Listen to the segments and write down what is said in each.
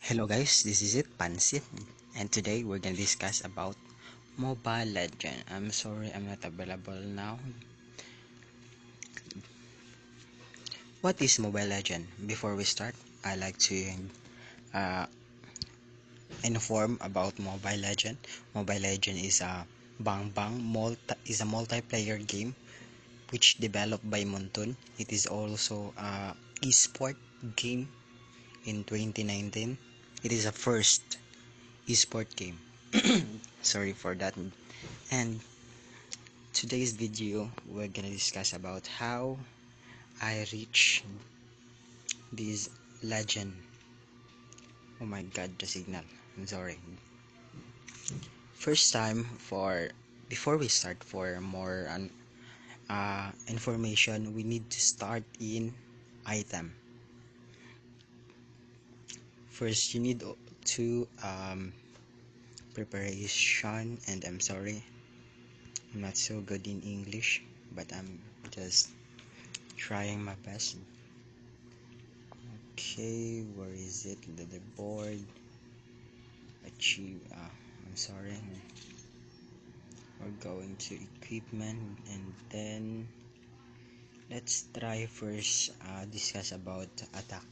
Hello guys, this is it, Pansit, and today we're gonna discuss about Mobile Legend. I'm sorry I'm not available now. What is Mobile Legend? Before we start, I like to uh, inform about Mobile Legend. Mobile Legend is a multiplayer game which developed by Montun. It is also a esport game in 2019. It is a first esport game. Sorry for that. And today's video we're gonna discuss about how I reach this legend. Oh my god, the signal. I'm sorry. First time for before we start for more information, we need to start in item. First, you need to preparation, and I'm sorry, I'm not so good in English, but I'm just trying my best. Okay, where is it? The board. Achieve. I'm sorry. We're going to equipment, and then let's try first discuss about attack.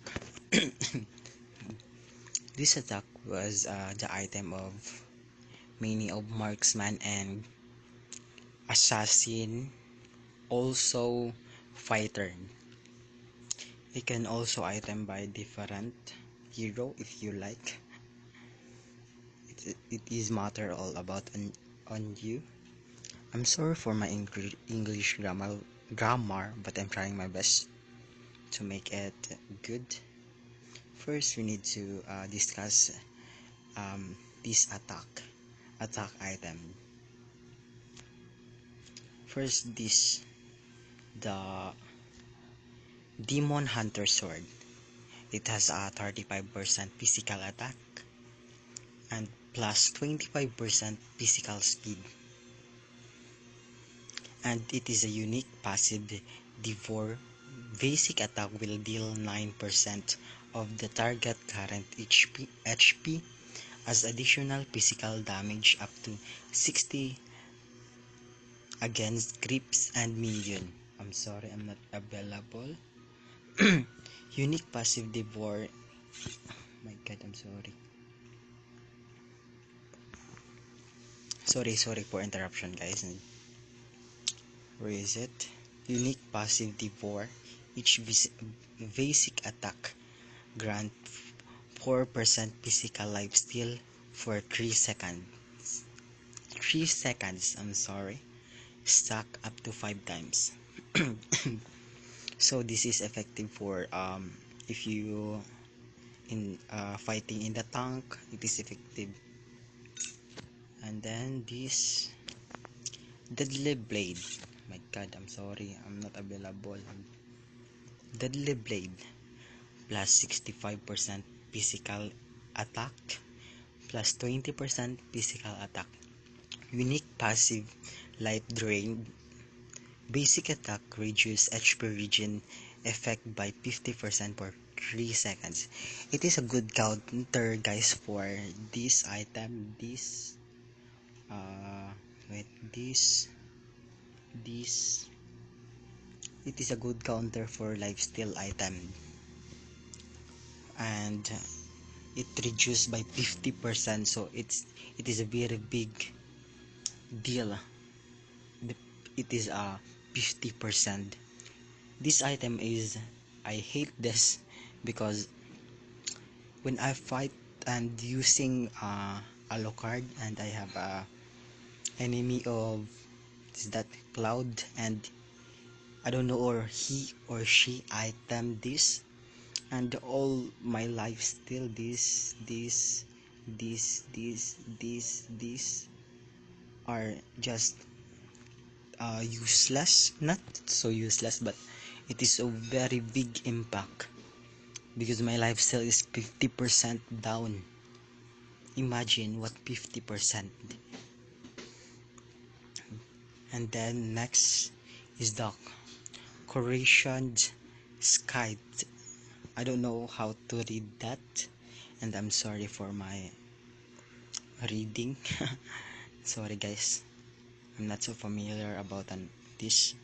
This attack was the item of many of marksman and assassin, also fighter. You can also item by different hero if you like. It is matter all about on you. I'm sorry for my English grammar, but I'm trying my best to make it good. First, we need to discuss this attack item. First, the Demon Hunter Sword. It has a 35% physical attack and plus 25% physical speed. And it is a unique passive devour. Basic attack will deal 9% of the target current HP as additional physical damage up to 60 against creeps and minion. I'm sorry, I'm not available. Unique passive devour. My god, I'm sorry. Sorry for interruption, guys. Where is it? Unique passive devour. Each basic attack grant 4% physical life steal for 3 seconds. 3 seconds, I'm sorry. Stack up to 5 times. So this is effective for if you in fighting in the tank, it is effective. And then this Deadly Blade. My god, I'm sorry, I'm not available. Deadly Blade plus 65% physical attack plus 20% physical attack. Unique passive life drain. Basic attack reduce HP regen effect by 50% for 3 seconds. It is a good counter, guys, for this item. This wait, this it is a good counter for lifesteal item, and it reduced by 50%, so it is a very big deal. It is a 50%. This item is, I hate this because when I fight and using Alucard and I have a enemy of is that Cloud, and I don't know, or he or she item this, and all my life still this are just useless. Not so useless, but it is a very big impact because my lifestyle is 50% down. Imagine what 50%. And then next is the Croatian Sky. I don't know how to read that. and I'm sorry for my reading. Sorry guys, I'm not so familiar about this,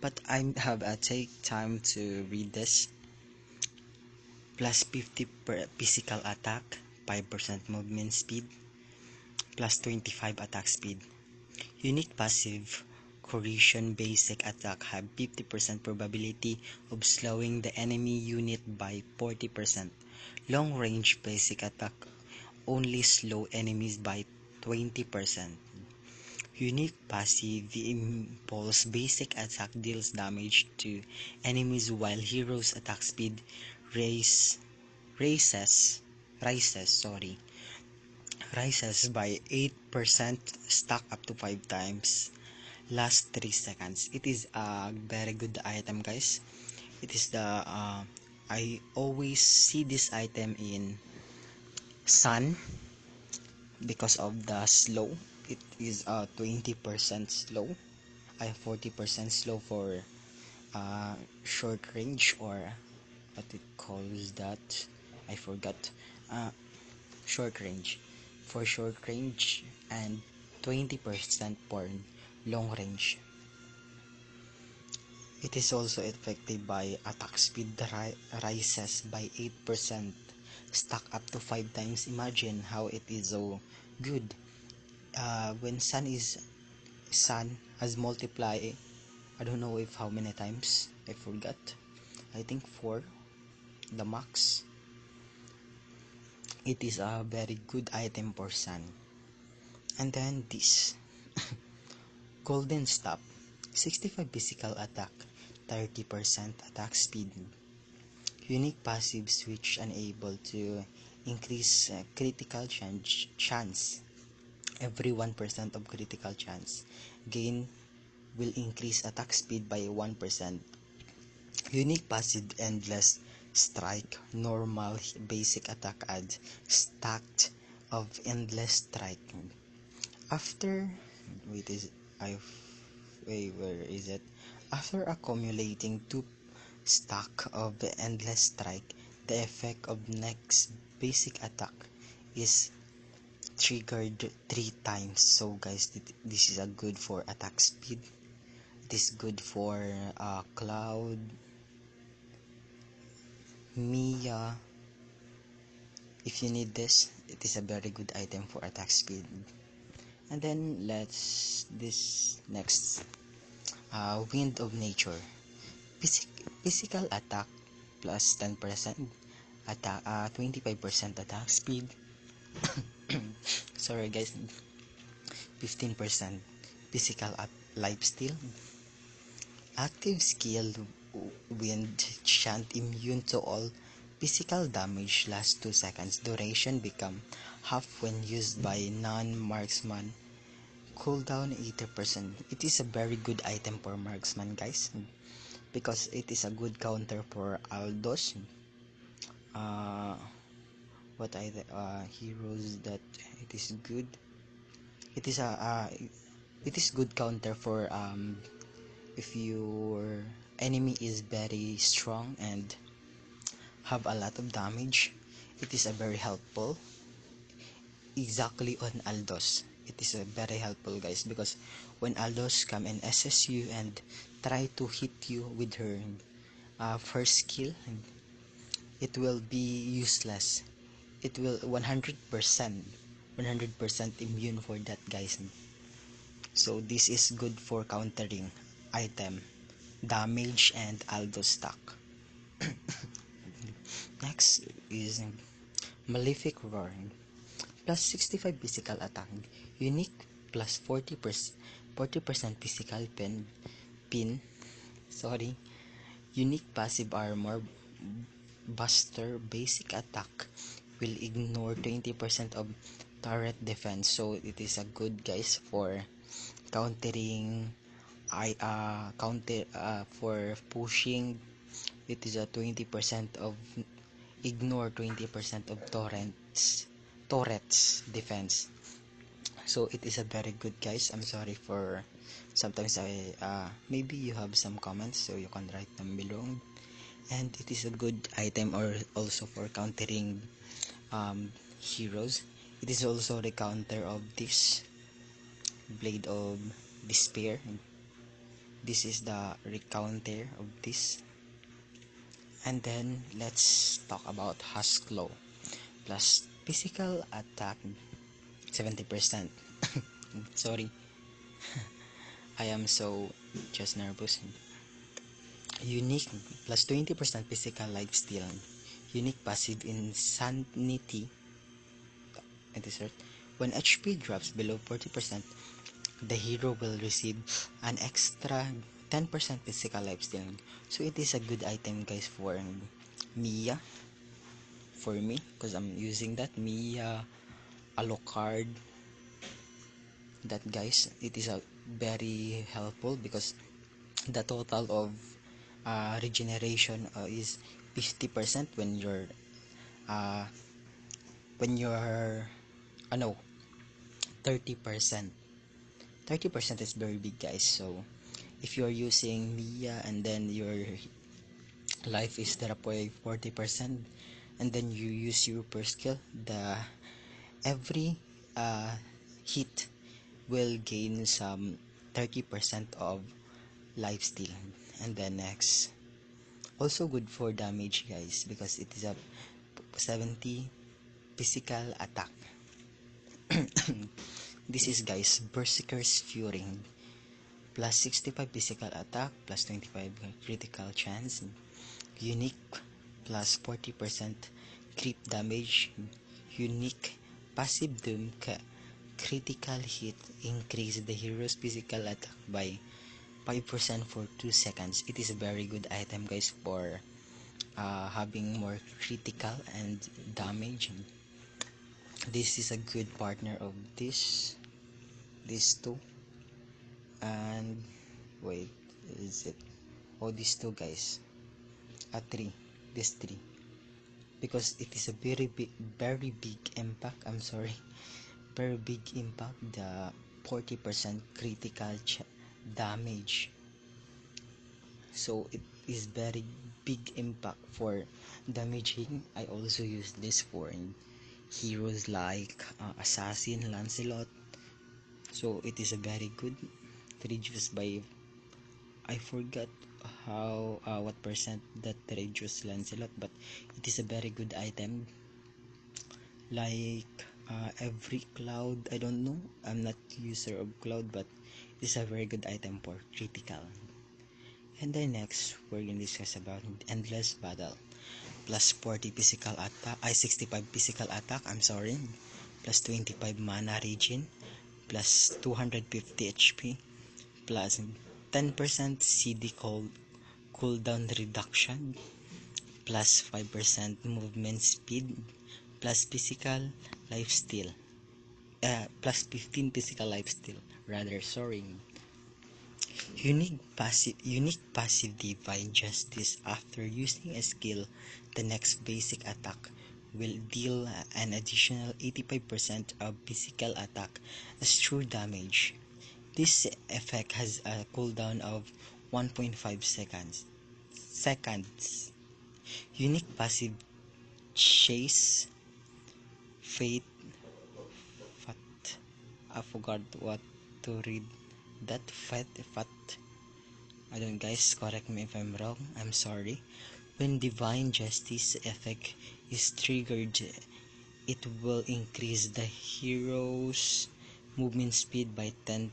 but I have take time to read this. Plus 50 per physical attack, 5% movement speed, plus 25 attack speed. Unique passive coercion basic attack have 50% probability of slowing the enemy unit by 40%. Long range basic attack only slow enemies by 20%. Unique passive impulse basic attack deals damage to enemies while heroes attack speed raise rises rises by 8%, stack up to 5 times, last 3 seconds. It is a very good item guys. It is the I always see this item in Sun because of the slow. It is 20% slow. I 40% slow for short range, or what it calls that, I forgot. Short range, for short range, and 20% for long range. It is also effective by attack speed rises by 8%, stack up to 5 times. Imagine how it is so good. When sun has multiply, I don't know if how many times, I forgot. I think 4, the max. It is a very good item for sun. And then this golden stop, 65 physical attack, 30% attack speed. Unique passive switch unable to increase critical chance. Every 1% of critical chance gain will increase attack speed by 1%. Unique passive endless strike, normal basic attack adds stacked of endless strike. After where is it? After accumulating 2 stack of the endless strike, the effect of next basic attack is triggered 3 times. So guys, this is a good for attack speed. It is good for Cloud, Mia. If you need this, it is a very good item for attack speed. And then let's this next Wind of Nature, physical attack plus 10% attack, 25% attack speed. Sorry guys, 15% physical lifesteal. Active skill wind chant immune to all physical damage, lasts 2 seconds. Duration become half when used by non-marksman. Cooldown 80%. It is a very good item for marksman guys, because it is a good counter for Aldos. What are the heroes that it is good? It is a it is good counter for if your enemy is very strong and have a lot of damage. It is a very helpful, exactly on Aldos. It is a very helpful guys, because when Aldos come and assess you and try to hit you with her first skill, it will be useless. It will 100% immune for that guys. So this is good for countering item damage and Aldo stack. Next is Malefic Roar, plus 65 physical attack, unique plus 40% physical pin, sorry, unique passive armor buster basic attack will ignore 20% of turret defense. So it is a good guys for countering counter for pushing. It is a 20% of ignore 20% of turrets defense. So it is a very good guys. I'm sorry for sometimes I maybe you have some comments, so you can write them below. And it is a good item or also for countering heroes. It is also the counter of this Blade of Despair. This is the recounter of this. And then let's talk about Husklow. Plus physical attack 70%. Sorry, I am so just nervous. Unique plus 20% physical lifesteal. Unique passive insanity. It is right. When HP drops below 40%, the hero will receive an extra 10% physical lifesteal. So it is a good item, guys, for Mia. For me, because I'm using that Mia Alucard. That, guys, it is a very helpful because the total of regeneration is 50% uh, when you're no 30%. 30% is very big, guys. So if you're using Mia and then your life is drop by 40% and then you use your super skill, the every hit will gain some 30% of life steal. And then next, also good for damage, guys, because it is a 70 physical attack. This is, guys, Berserker's Fury. Plus 65 physical attack, plus 25 critical chance. Unique plus 40% creep damage. Unique passive doom critical hit increase the hero's physical attack by 5% for 2 seconds. It is a very good item, guys, for having more critical and damage. This is a good partner of these two. And wait, is it? Oh, these two, guys. Three. This three. Because it is a very big impact. I'm sorry. Very big impact. The 40% critical damage. So it is very big impact for damaging. I also use this for heroes like Assassin, Lancelot. So it is a very good to reduce by, I forgot how what percent that reduce Lancelot, but it is a very good item. Like every cloud, I don't know, I'm not user of cloud, but it's a very good item for critical. And then next we're going to discuss about Endless Battle. Plus 40 physical attack, 65 physical attack, I'm sorry, plus 25 mana regen, plus 250 HP, plus 10% CD cooldown reduction, plus 5% movement speed, plus physical lifesteal, plus 15 physical lifesteal, rather, sorry. Unique passive Divine Justice. After using a skill, the next basic attack will deal an additional 85% of physical attack as true damage. This effect has a cooldown of 1.5 seconds. Unique passive Chase Fate Fat. I forgot what to read that. Fat. I don't, guys, correct me if I'm wrong, I'm sorry. When Divine Justice effect is triggered, it will increase the hero's movement speed by 10%.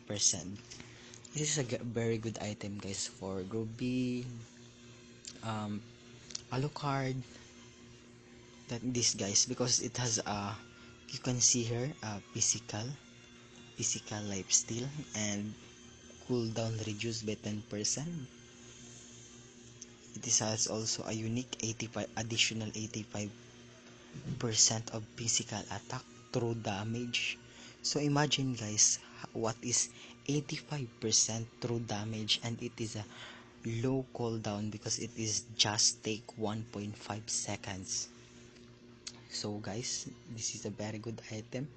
This is a very good item, guys, for Groovy, Alucard, that this, guys, because it has you can see here physical lifesteal and cooldown reduced by 10%. It has also a unique 85 additional 85% of physical attack through damage. So imagine, guys, what is 85% through damage, and it is a low cooldown because it is just take 1.5 seconds. So, guys, this is a very good item.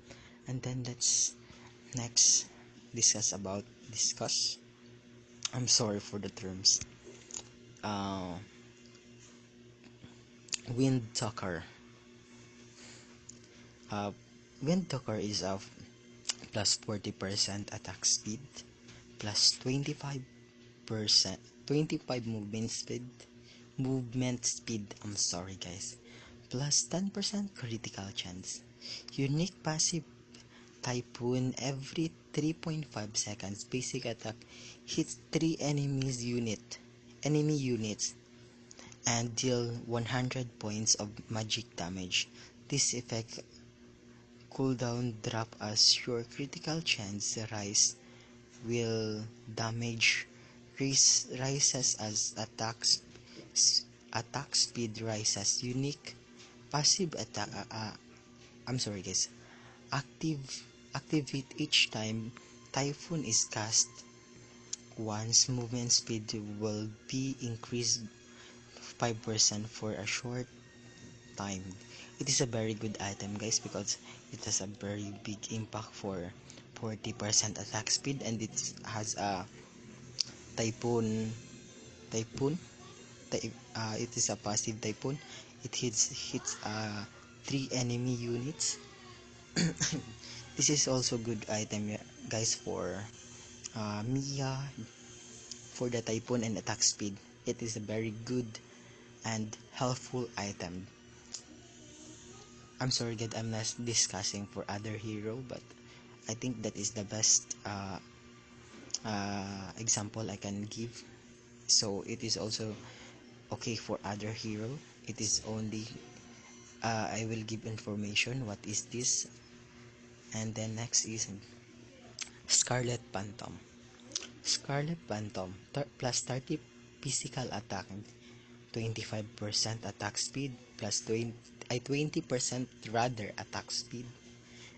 And then let's next discuss, I'm sorry for the terms, Wind Talker. uh, Wind Talker is of plus 40% attack speed, plus 25 movement speed, I'm sorry guys, plus 10% critical chance. Unique passive Typhoon. Every 3.5 seconds basic attack hits 3 enemy units and deal 100 points of magic damage. This effect cooldown drop as your critical chance will damage rises as attack speed rises. Unique passive attack I'm sorry guys. Active activate each time Typhoon is cast. Once movement speed will be increased 5% for a short time. It is a very good item guys because it has a very big impact for 40% attack speed, and it has a typhoon typhoon it is a passive typhoon. It hits 3 enemy units. This is also good item guys for Mia, for the typhoon and attack speed. It is a very good and helpful item. I'm sorry that I'm not discussing for other hero, but I think that is the best example I can give. So it is also okay for other hero. It is only I will give information what is this. And then next is Scarlet Phantom. Scarlet Phantom plus 30 physical attack, 25% attack speed, plus 20% rather attack speed,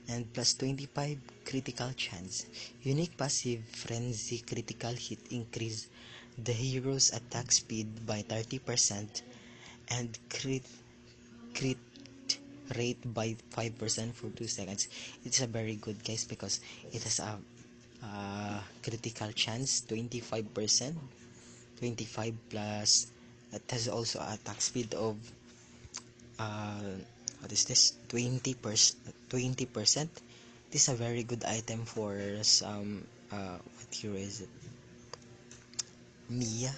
and plus 25 critical chance. Unique passive frenzy critical hit increase the hero's attack speed by 30% and crit rate by 5% for 2 seconds. It's a very good guys because it has a critical chance 25%, 25 plus it has also attack speed of what is this, 20%. This is a very good item for some what hero is it, Mia.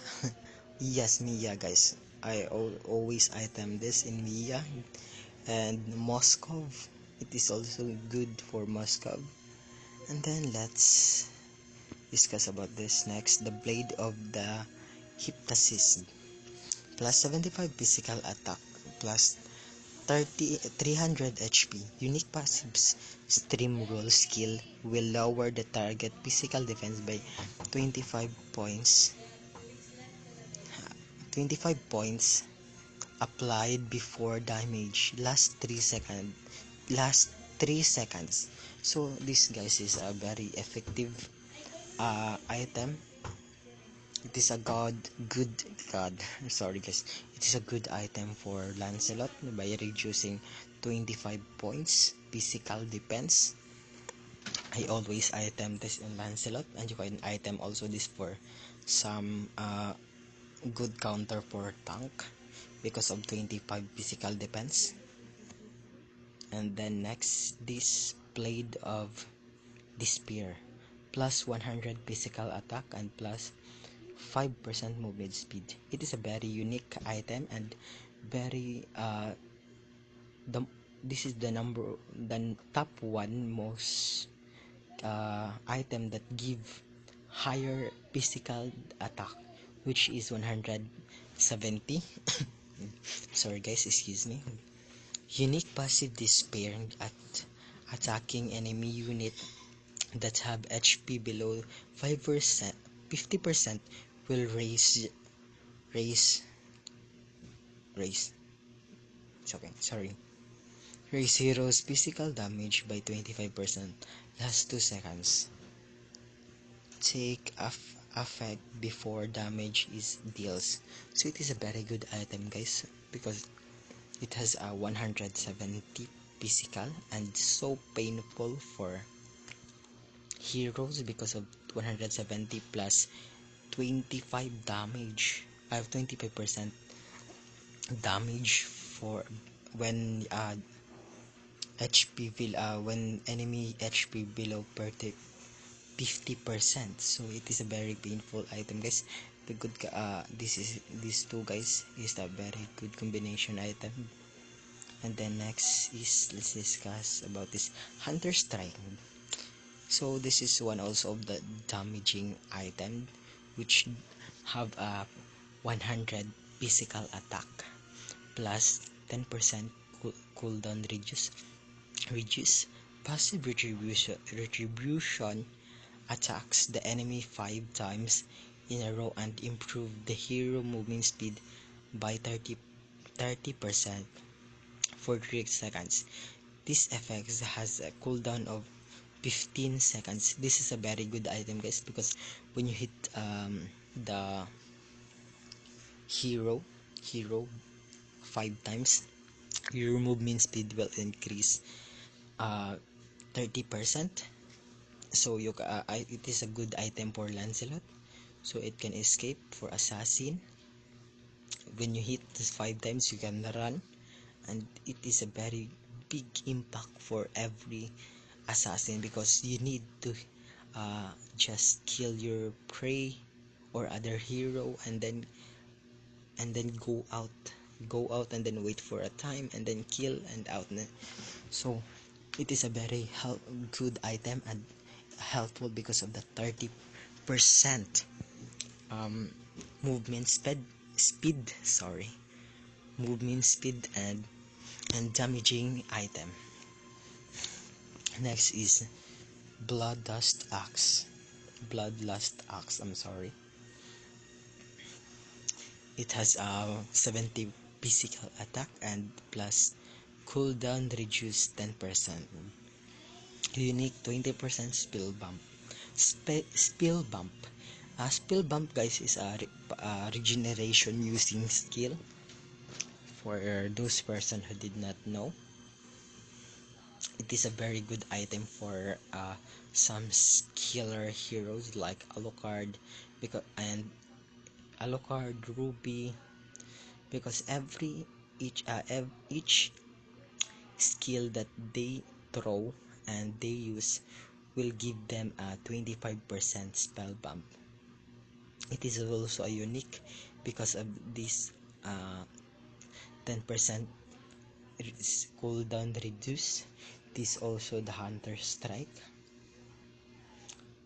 Yes, Mia guys, I always item this in Mia. And Moscow, it is also good for Moscow. And then let's discuss about this next, the Blade of the Hypnosis. Plus 75 physical attack, plus 300 HP. Unique passive stream roll skill will lower the target physical defense by 25 points. 25 points applied before damage last 3 seconds. So this guys is a very effective item. It is a good sorry guys, it is a good item for Lancelot by reducing 25 points physical defense. I always item this in Lancelot, and you can item also this for some good counter for tank because of 25 physical defense. And then next, this Blade of Despair, plus 100 physical attack and plus 5% movement speed. It is a very unique item and very this is the top one most item that give higher physical attack, which is 170. Sorry guys, excuse me. Unique passive Despair at attacking enemy unit that have HP below 5%, 50% will raise okay, sorry, raise heroes physical damage by 25% last 2 seconds. Take effect before damage is deals. So it is a very good item guys because it has a 170 physical and so painful for heroes because of 170 plus 25 damage. I have 25% damage for when when enemy HP below 50%. So it is a very painful item, guys. The good these two guys is a very good combination item. And then next is, let's discuss about this Hunter Strike. So this is one also of the damaging item, which have a 100 physical attack plus 10% cooldown reduce passive retribution attacks the enemy 5 times in a row and improve the hero movement speed by 30% for 3 seconds. This effect has a cooldown of 15 seconds. This is a very good item, guys, because when you hit the hero 5 times, your movement speed will increase 30%. So it is a good item for Lancelot, so it can escape. For assassin, when you hit this 5 times, you can run, and it is a very big impact for every assassin, because you need to just kill your prey or other hero, and then go out and then wait for a time and then kill and out. So it is a very good item and helpful because of the 30% movement speed and damaging item. Next is Bloodlust Axe. I'm sorry. It has a 70 physical attack and plus cooldown reduced 10%. Unique 20% spill bump. Spill bump. Spill bump, guys, is a regeneration using skill. For those person who did not know, it is a very good item for some skiller heroes like Alucard, Ruby, because each skill that they throw and they use will give them a 25% spell bump. It is also a unique because of this 10% cooldown reduce. This also the Hunter Strike.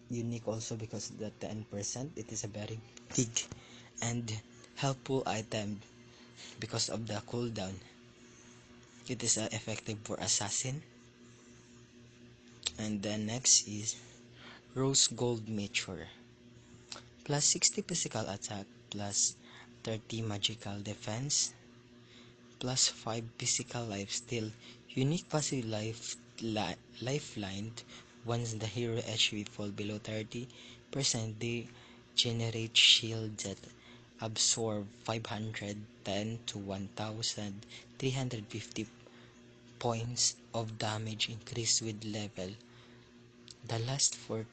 Unique also because the 10%, it is a very big and helpful item because of the cooldown. It is effective for assassin. And then next is Rose Gold Meteor. Plus 60 physical attack, plus 30 magical defense, plus 5 physical lifesteal. Unique passive lifeline. Once the hero HP fall below 30%, they generate shield that absorb 510 to 1350 points of damage increase with level. That lasts for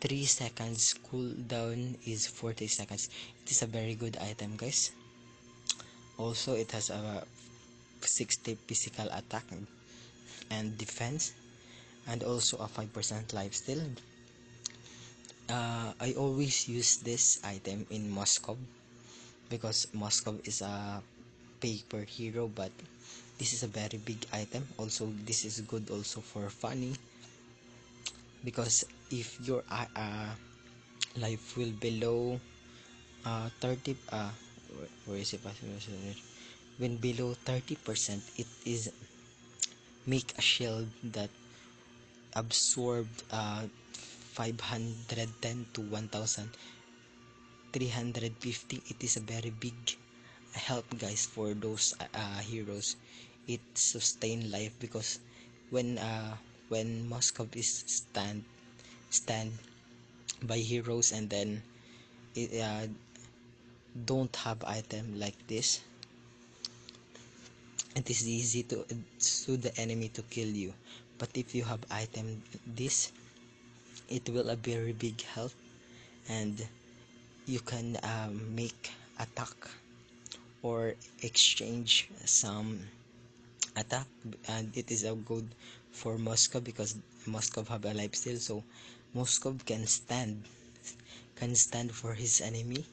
3 seconds. Cooldown is 40 seconds. It is a very good item, guys. Also, it has a 60 physical attack and defense, and also a 5% lifesteal. I always use this item in Moskov because Moskov is a paper hero, but this is a very big item. Also, this is good also for funny, because if your life will below 30 where is it, when below 30%, it is make a shield that absorbed 510 to 1350. It is a very big help, guys, for those heroes. It sustain life because when Moscow is stand by heroes and then it don't have item like this, it is easy to the enemy to kill you. But if you have item this, it will a very big help, and you can make attack or exchange some attack, and it is a good for Moscow because Moscow have a lifesteal, so Moscow can stand for his enemy,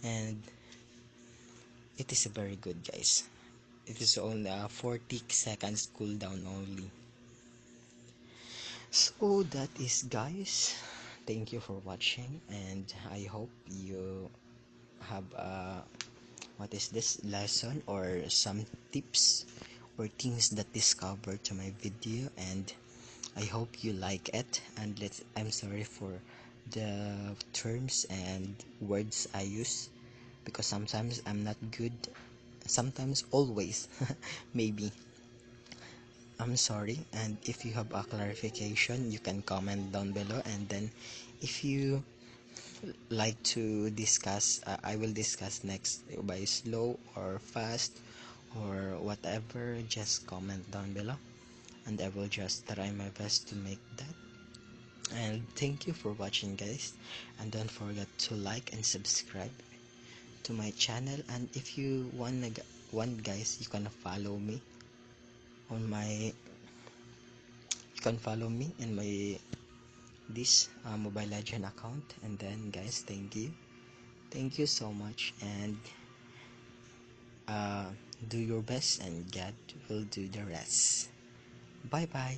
and it is very good, guys. It is only 40 seconds cooldown only. So that is, guys, thank you for watching, and I hope you have what is this lesson or some tips or things that discovered to my video, and I hope you like it. And I'm sorry for the terms and words I use, because sometimes I'm not good, sometimes always maybe. I'm sorry, and if you have a clarification, you can comment down below, and then if you like to discuss, I will discuss next by slow or fast or whatever, just comment down below, and I will just try my best to make that. And thank you for watching, guys, and don't forget to like and subscribe to my channel. And if you want, guys, you can follow me on my you can follow me in my this Mobile Legend account. And then, guys, thank you so much, and uh, do your best, and God will do the rest. Bye bye.